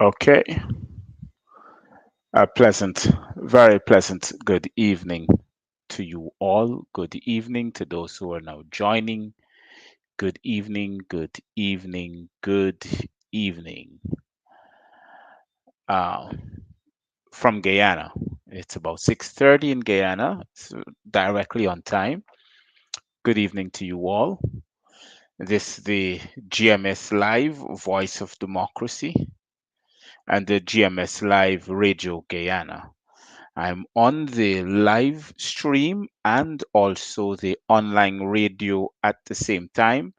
Okay, a pleasant, very pleasant good evening to you all. Good evening to those who are now joining. Good evening, good evening, good evening. Uh, from Guyana. It's about 6:30 in Guyana. It's directly on time. Good evening to you all. This is the GMS Live Voice of Democracy and the GMS Live Radio Guyana. I'm on the live stream and also the online radio at the same time.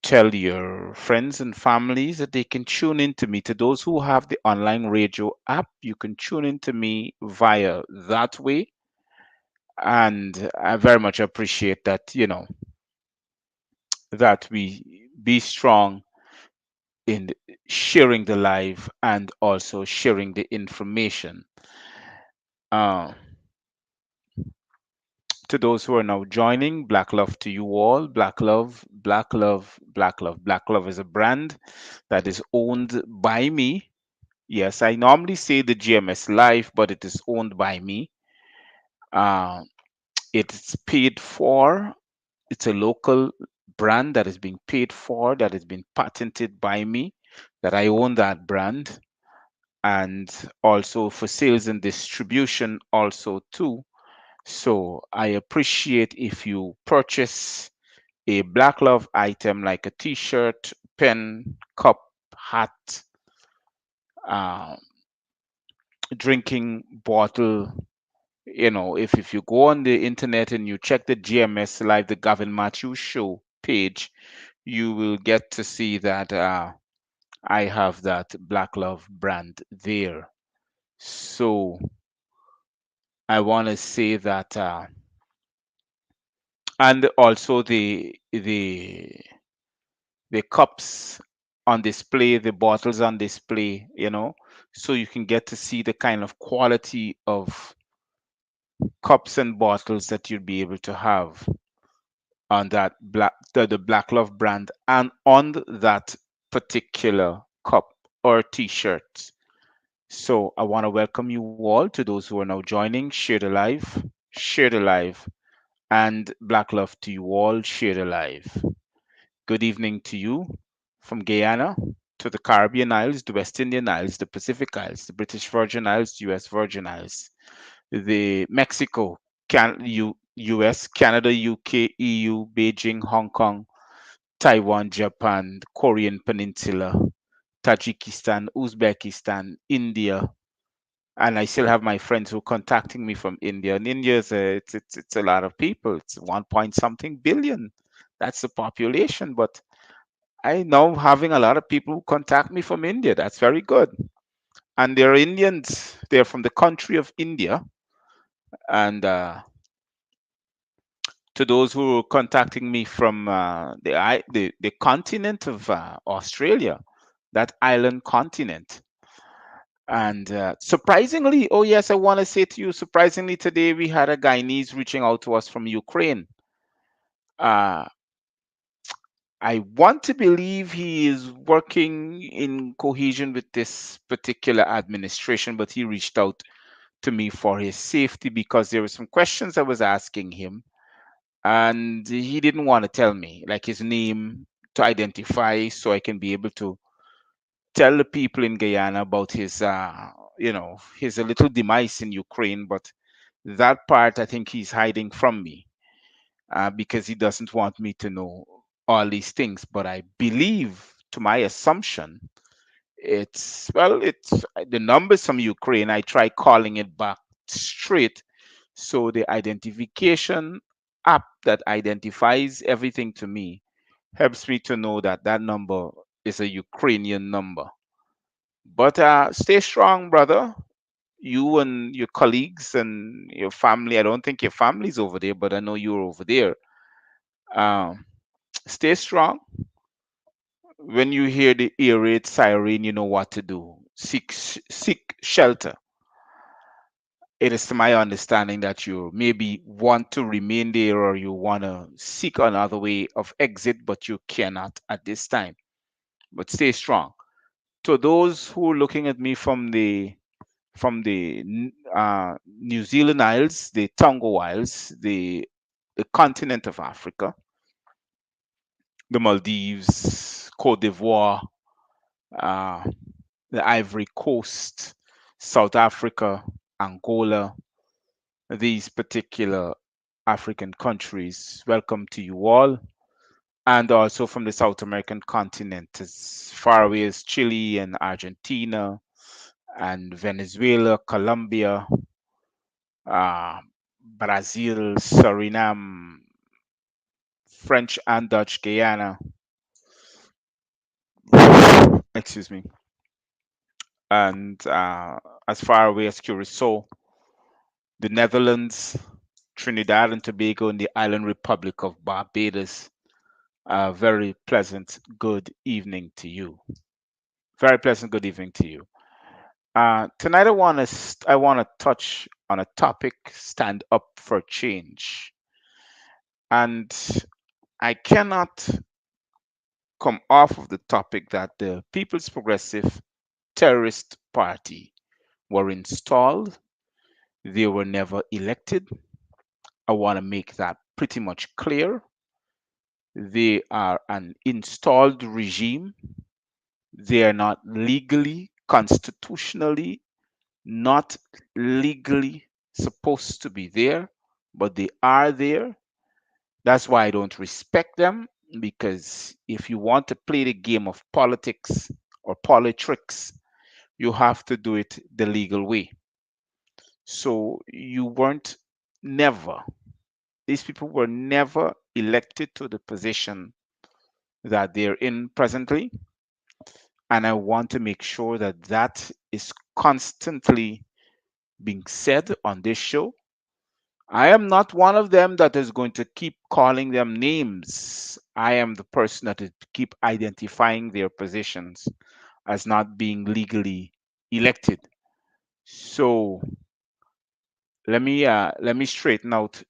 Tell your friends and families that they can tune in to me. To those who have the online radio app, you can tune in to me via that way. And I very much appreciate that, that we be strong in sharing the live and also sharing the information. Uh, to those who are now joining, Black Love to you all. Black Love, Black Love, Black Love. Black Love is a brand that is owned by me. Yes, I normally say the GMS Life, but it is owned by me. Uh, it's paid for. It's a local brand that is being paid for, that has been patented by me, that I own that brand, and also for sales and distribution also too. So I appreciate if you purchase a Black Love item like a t-shirt, pen, cup, hat, uh, drinking bottle. If you go on the internet and you check the GMS Live, the Gavin Matthews Show page, you will get to see that I have that Black Love brand there. So I want to say that, and also the cups on display, the bottles on display, so you can get to see the kind of quality of cups and bottles that you'll be able to have on that the Black Love brand and on that particular cup or t-shirt. So I want to welcome you all to those who are now joining. Share the live, and Black Love to you all. Share the live. Good evening to you from Guyana to the Caribbean Isles, the West Indian Isles, the Pacific Isles, the British Virgin Isles, US Virgin Isles, the Mexico, US, Canada, UK, EU, Beijing, Hong Kong, Taiwan, Japan, Korean Peninsula, Tajikistan, Uzbekistan, India, and I still have my friends who are contacting me from India. And India is it's a lot of people. It's 1 point something billion. That's the population. But I know having a lot of people who contact me from India. That's very good. And they're Indians. They're from the country of India. And to those who are contacting me from the continent of Australia, that island continent. And surprisingly, oh yes, I want to say to you, surprisingly, today we had a Guyanese reaching out to us from Ukraine. Uh, I want to believe he is working in cohesion with this particular administration, but he reached out to me for his safety because there were some questions I was asking him, and he didn't want to tell me, like his name to identify, so I can be able to tell the people in Guyana about his a little demise in Ukraine, but that part I think he's hiding from me because he doesn't want me to know all these things. But I believe, to my assumption, it's the numbers from Ukraine. I try calling it back straight, so the identification app that identifies everything to me helps me to know that that number is a Ukrainian number. But stay strong, brother. You and your colleagues and your family. I don't think your family's over there, but I know you're over there. Um, Stay strong. When you hear the air raid siren, you know what to do. Seek shelter. It is to my understanding that you maybe want to remain there or you want to seek another way of exit, but you cannot at this time. But stay strong. To those who are looking at me from the New Zealand Isles, the Tonga Isles, the continent of Africa, the Maldives, Cote d'Ivoire, uh, the Ivory Coast, South Africa, Angola, these particular African countries. Welcome to you all. And also from the South American continent, as far away as Chile and Argentina and Venezuela, Colombia, uh, Brazil, Suriname, French and Dutch Guyana, excuse me, and as far away as Curacao, the Netherlands, Trinidad and Tobago, and the Island Republic of Barbados. A very pleasant good evening to you. Very pleasant good evening to you. Tonight I want to touch on a topic: stand up for change, and I cannot come off of the topic that the People's Progressive Terrorist Party were installed. They were never elected. I want to make that pretty much clear. They are an installed regime. They are not legally, constitutionally, not legally supposed to be there, but they are there. That's why I don't respect them, because if you want to play the game of politics or politricks, you have to do it the legal way. So you weren't never, these people were never elected to the position that they're in presently. And I want to make sure that that is constantly being said on this show. I am not one of them that is going to keep calling them names. I am the person that is keep identifying their positions as not being legally elected. So let me straighten out.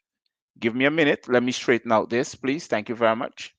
Give me a minute. Let me straighten out this, please. Thank you very much.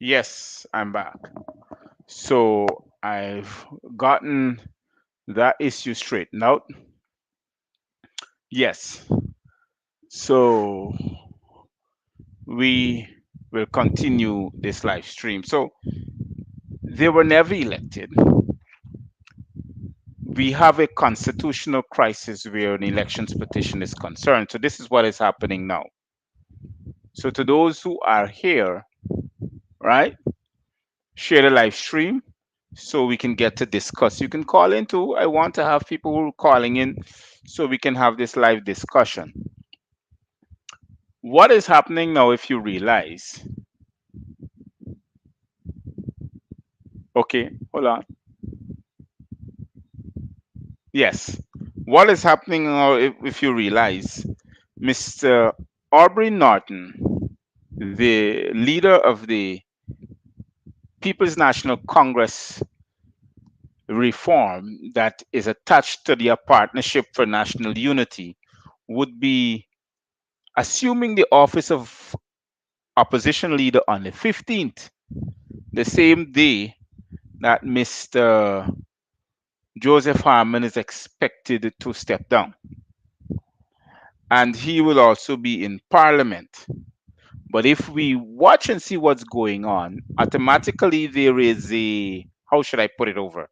Yes, I'm back. So I've gotten that issue straightened out. Yes. So we will continue this live stream. So they were never elected. We have a constitutional crisis where an elections petition is concerned. So this is what is happening now. So to those who are here, right, share the live stream so we can get to discuss. You can call in too. I want to have people who are calling in so we can have this live discussion. What is happening now, if you realize? Okay, hold on. Yes. What is happening now, if you realize? Mr. Aubrey Norton, the leader of the People's National Congress reform that is attached to their Partnership for National Unity, would be assuming the office of opposition leader on the 15th, the same day that Mr. Joseph Harmon is expected to step down. And he will also be in Parliament. But if we watch and see what's going on, automatically there is a, how should I put it over?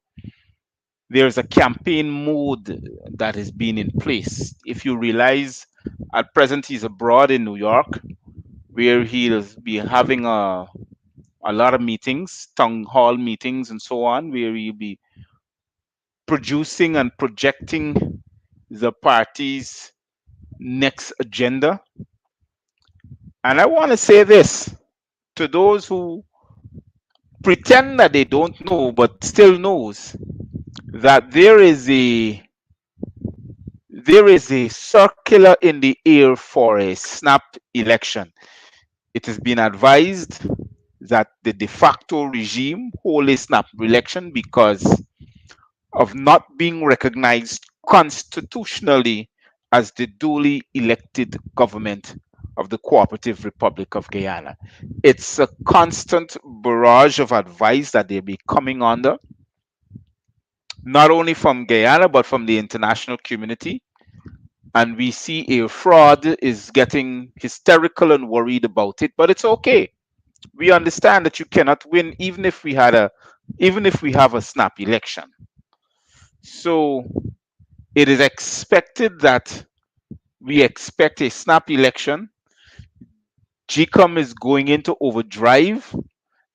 There's a campaign mode that is being in place. If you realize, at present he's abroad in New York, where he'll be having a lot of meetings, town hall meetings, and so on, where he'll be producing and projecting the party's next agenda. And I want to say this to those who pretend that they don't know but still knows that there is a circular in the air for a snap election. It has been advised that the de facto regime hold a snap election because of not being recognized constitutionally as the duly elected government of the Cooperative Republic of Guyana. It's a constant barrage of advice that they'll be coming under, not only from Guyana, but from the international community. And we see a fraud is getting hysterical and worried about it, but it's okay. We understand that you cannot win even if we have a snap election. So it is expected that we expect a snap election. GCOM is going into overdrive,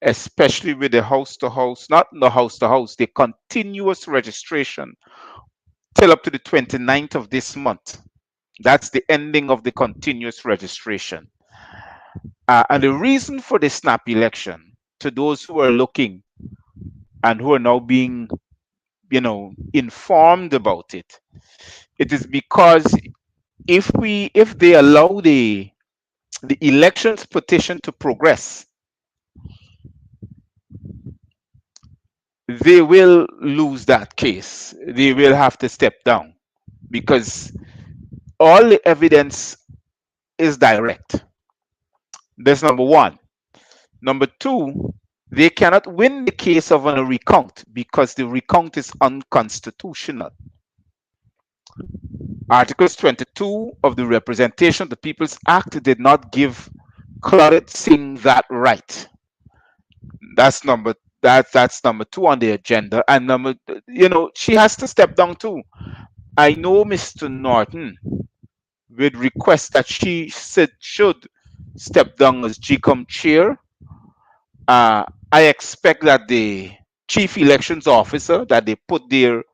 especially with the house to house, not the house to house, the continuous registration till up to the 29th of this month. That's the ending of the continuous registration. And the reason for the snap election, to those who are looking and who are now being, informed about it, it is because if they allow the elections petition to progress, they will lose that case. They will have to step down because all the evidence is direct. That's number one. Number two, they cannot win the case of a recount because the recount is unconstitutional. Articles 22 of the Representation of the People's Act did not give Claudette Singh that right. That's number two on the agenda. And she has to step down too. I know Mr. Norton would request that she should step down as GCOM chair. I expect that the chief elections officer that they put there,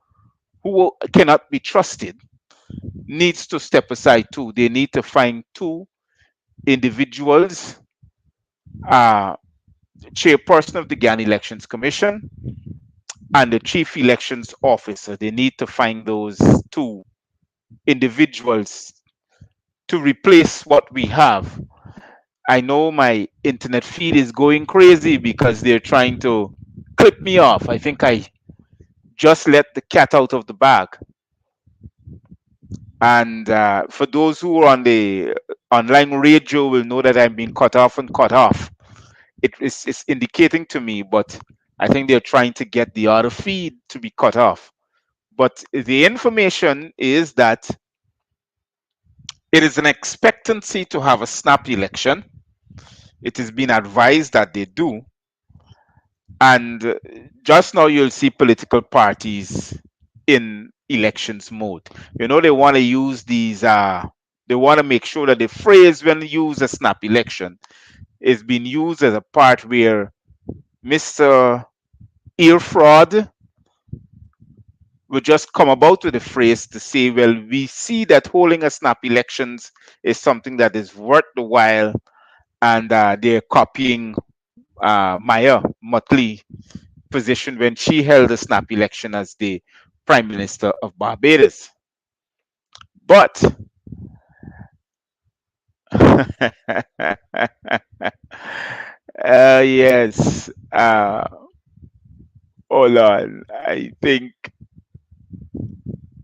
who cannot be trusted, needs to step aside too. They need to find two individuals, uh, chairperson of the Guyana Elections Commission and the chief elections officer. They need to find those two individuals to replace what we have. I know my internet feed is going crazy because they're trying to clip me off. I think I just let the cat out of the bag. And for those who are on the online radio will know that I'm being cut off and cut off. It's indicating to me, but I think they're trying to get the other feed to be cut off. But the information is that it is an expectancy to have a snap election. It has been advised that they do. And just now you'll see political parties in elections mode. They want to use these, they want to make sure that the phrase when used a snap election is being used as a part where Mr. Ear Fraud will just come about with the phrase to say, well, we see that holding a snap elections is something that is worth the while, and they're copying Maya Motley position when she held a snap election as the Prime Minister of Barbados. But yes, hold on. I think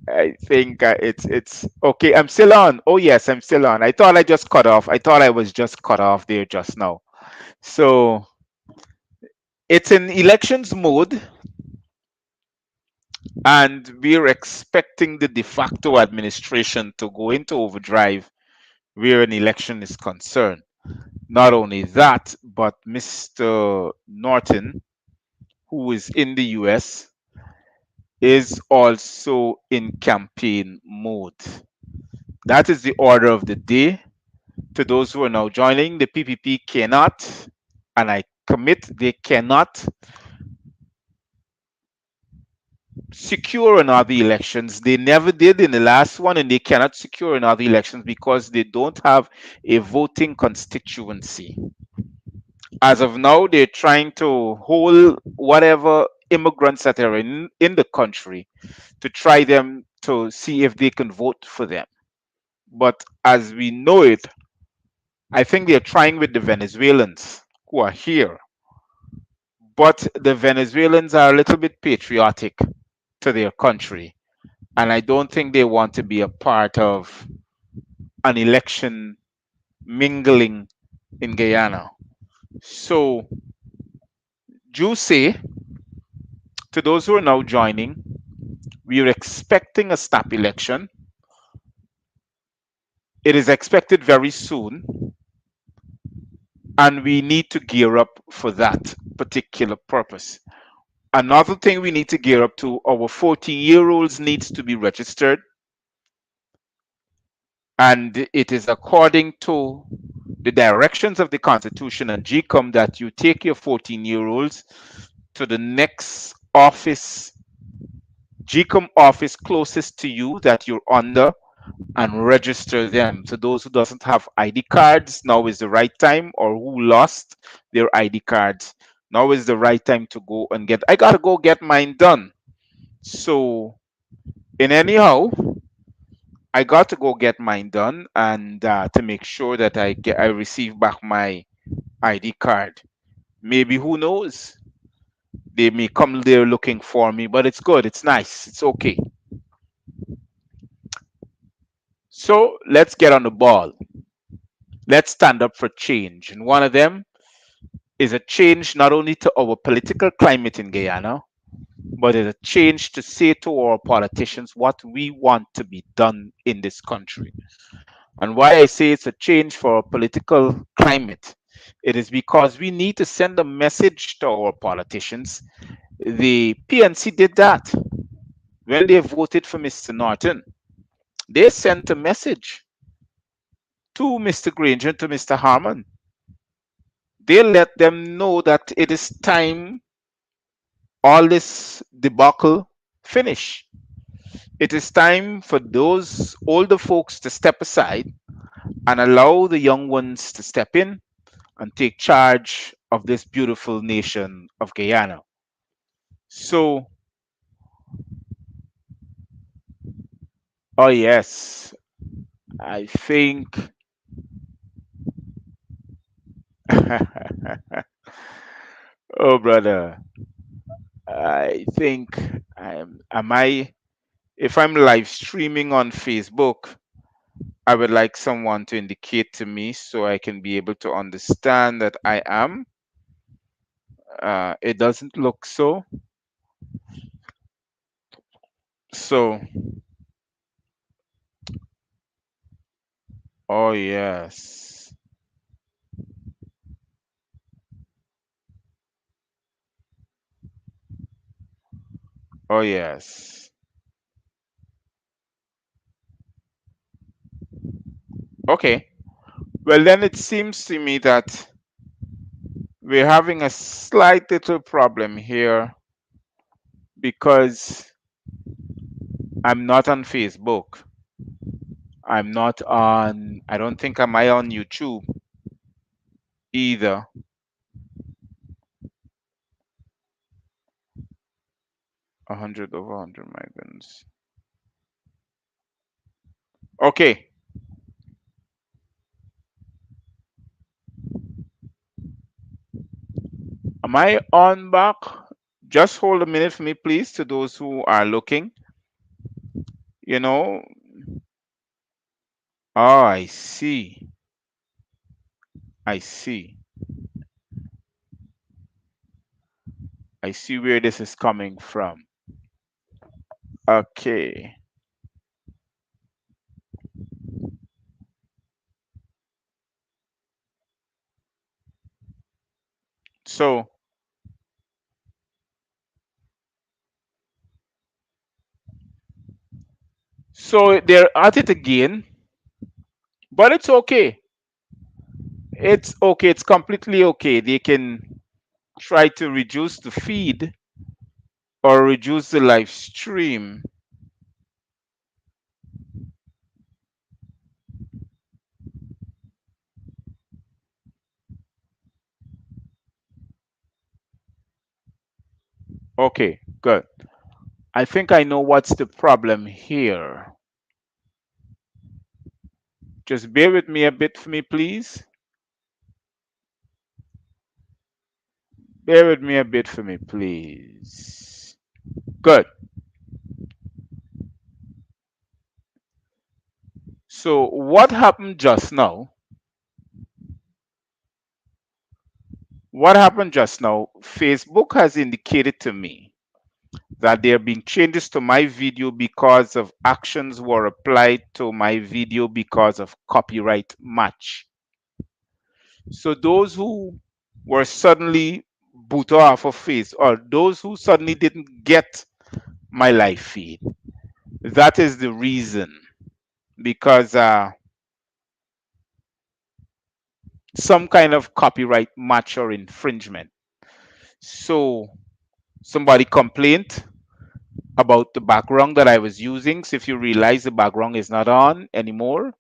it's okay. I'm still on. Oh yes, I'm still on. I thought I just cut off. I thought I was just cut off there just now. So it's in elections mode, and we're expecting the de facto administration to go into overdrive where an election is concerned. Not only that, but Mr. Norton, who is in the US, is also in campaign mode. That is the order of the day. To those who are now joining, the PPP cannot, and I commit, they cannot secure in other elections. They never did in the last one, and they cannot secure in other elections because they don't have a voting constituency. As of now, they're trying to hold whatever immigrants that are in the country to try them to see if they can vote for them. But as we know it, I think they're trying with the Venezuelans who are here. But the Venezuelans are a little bit patriotic to their country. And I don't think they want to be a part of an election mingling in Guyana. So, say to those who are now joining, we are expecting a snap election. It is expected very soon, and we need to gear up for that particular purpose. Another thing we need to gear up to, our 14-year-olds needs to be registered, and it is according to the directions of the Constitution and GCOM that you take your 14-year-olds to the next office, GCOM office closest to you that you're under, and register them. So those who doesn't have ID cards, now is the right time, or who lost their ID cards, now is the right time to go and get. I gotta go get mine done. So in anyhow, I got to go get mine done, and to make sure that I receive back my ID card. Maybe who knows? They may come there looking for me, but it's good. It's nice. It's okay. So let's get on the ball. Let's stand up for change. And one of them is a change not only to our political climate in Guyana, but it's a change to say to our politicians what we want to be done in this country. And why I say it's a change for our political climate, it is because we need to send a message to our politicians. The PNC did that when they voted for Mr. Norton. They sent a message to Mr. Granger, to Mr. Harmon. They let them know that it is time all this debacle finish. It is time for those older folks to step aside and allow the young ones to step in and take charge of this beautiful nation of Guyana. So, oh yes, I think oh brother, I think am I if I'm live streaming on Facebook, I would like someone to indicate to me so I can be able to understand that I am. It doesn't look so. So, oh yes. Oh yes. Okay. Well, then it seems to me that we're having a slight little problem here because I'm not on Facebook. I'm not on, I don't think am I on YouTube either. 100 over 100 migrants. Okay. Am I on back? Just hold a minute for me, please, to those who are looking. You know, oh, I see. I see. I see where this is coming from. Okay. So, so they're at it again, but it's okay. It's okay. It's completely okay. They can try to reduce the feed or reduce the live stream. Okay, good. I think I know what's the problem here. Just bear with me a bit for me, please. Bear with me a bit for me, please. Good. So what happened just now? What happened just now? Facebook has indicated to me that there have been changes to my video because of actions were applied to my video because of copyright match. So those who were suddenly booted off of face, or those who suddenly didn't get my live feed, that is the reason. Because some kind of copyright match or infringement. So somebody complained about the background that I was using. So if you realize the background is not on anymore,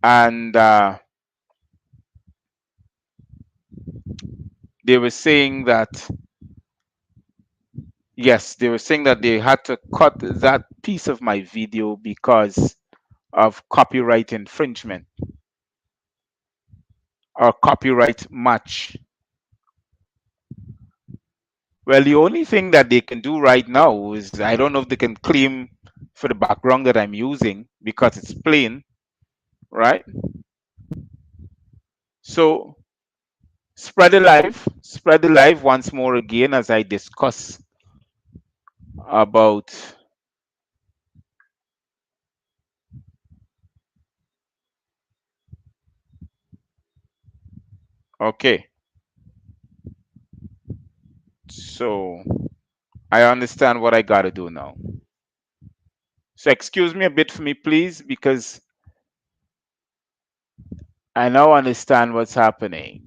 and they were saying that yes, they were saying that they had to cut that piece of my video because of copyright infringement or copyright match. Well, the only thing that they can do right now is I don't know if they can claim for the background that I'm using because it's plain, right? So spread the live once more again as I discuss about. Okay, so I understand what I gotta do now. So excuse me a bit for me, please, because I now understand what's happening.